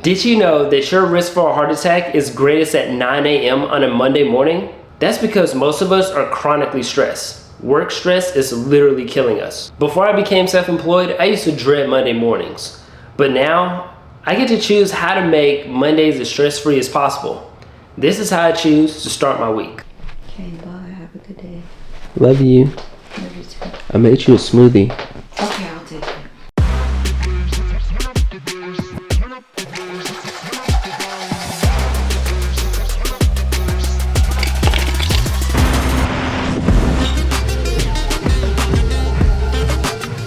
Did you know that your risk for a heart attack is greatest at 9 a.m. on a Monday morning? That's because most of us are chronically stressed. Work stress is literally killing us. Before I became self-employed, I used to dread Monday mornings. But now, I get to choose how to make Mondays as stress-free as possible. This is how I choose to start my week. Okay, bye. Have a good day. Love you. Love you too. I made you a smoothie. Okay, I'll take it.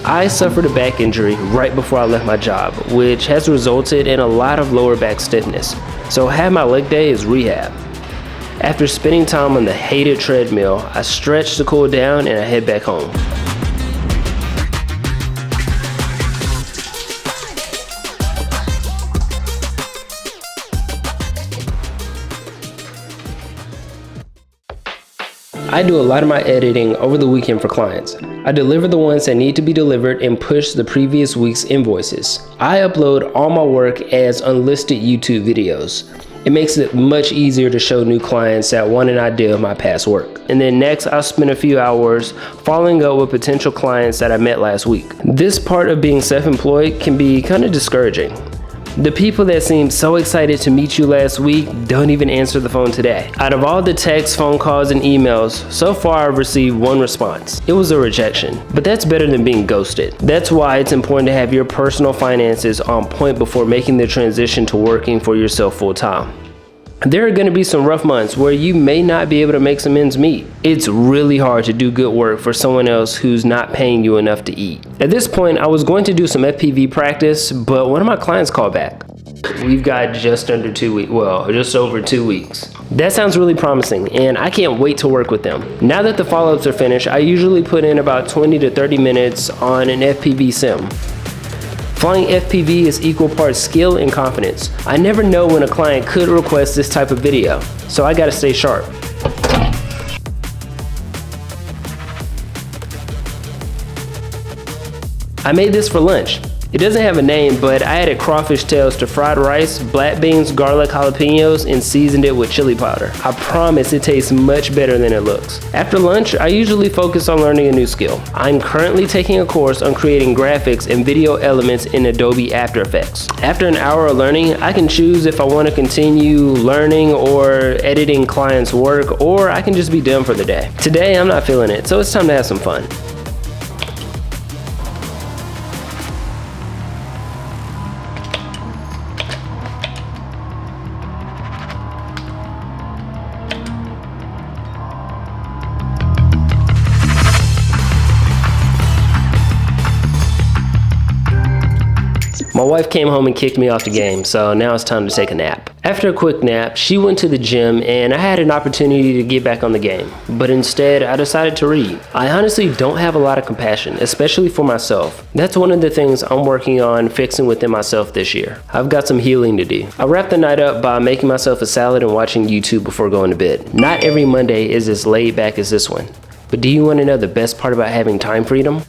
I suffered a back injury right before I left my job, which has resulted in a lot of lower back stiffness. So half my leg day is rehab. After spending time on the hated treadmill, I stretch to cool down and I head back home. I do a lot of my editing over the weekend for clients. I deliver the ones that need to be delivered and push the previous week's invoices. I upload all my work as unlisted YouTube videos. It makes it much easier to show new clients that want an idea of my past work. And then next, I'll spend a few hours following up with potential clients that I met last week. This part of being self-employed can be kind of discouraging. The people that seemed so excited to meet you last week don't even answer the phone today. Out of all the texts, phone calls, and emails, so far I've received one response. It was a rejection, but that's better than being ghosted. That's why it's important to have your personal finances on point before making the transition to working for yourself full-time. There are going to be some rough months where you may not be able to make some ends meet. It's really hard to do good work for someone else who's not paying you enough to eat. At this point, I was going to do some FPV practice, but one of my clients called back. We've got just under 2 weeks, well, just over 2 weeks. That sounds really promising, and I can't wait to work with them. Now that the follow-ups are finished, I usually put in about 20 to 30 minutes on an FPV sim. Flying FPV is equal parts skill and confidence. I never know when a client could request this type of video, so I gotta stay sharp. I made this for lunch. It doesn't have a name, but I added crawfish tails to fried rice, black beans, garlic, jalapenos, and seasoned it with chili powder. I promise it tastes much better than it looks. After lunch, I usually focus on learning a new skill. I'm currently taking a course on creating graphics and video elements in Adobe After Effects. After an hour of learning, I can choose if I want to continue learning or editing clients' work, or I can just be done for the day. Today, I'm not feeling it, so it's time to have some fun. My wife came home and kicked me off the game, so now it's time to take a nap. After a quick nap, she went to the gym and I had an opportunity to get back on the game. But instead, I decided to read. I honestly don't have a lot of compassion, especially for myself. That's one of the things I'm working on fixing within myself this year. I've got some healing to do. I wrapped the night up by making myself a salad and watching YouTube before going to bed. Not every Monday is as laid back as this one. But do you want to know the best part about having time freedom?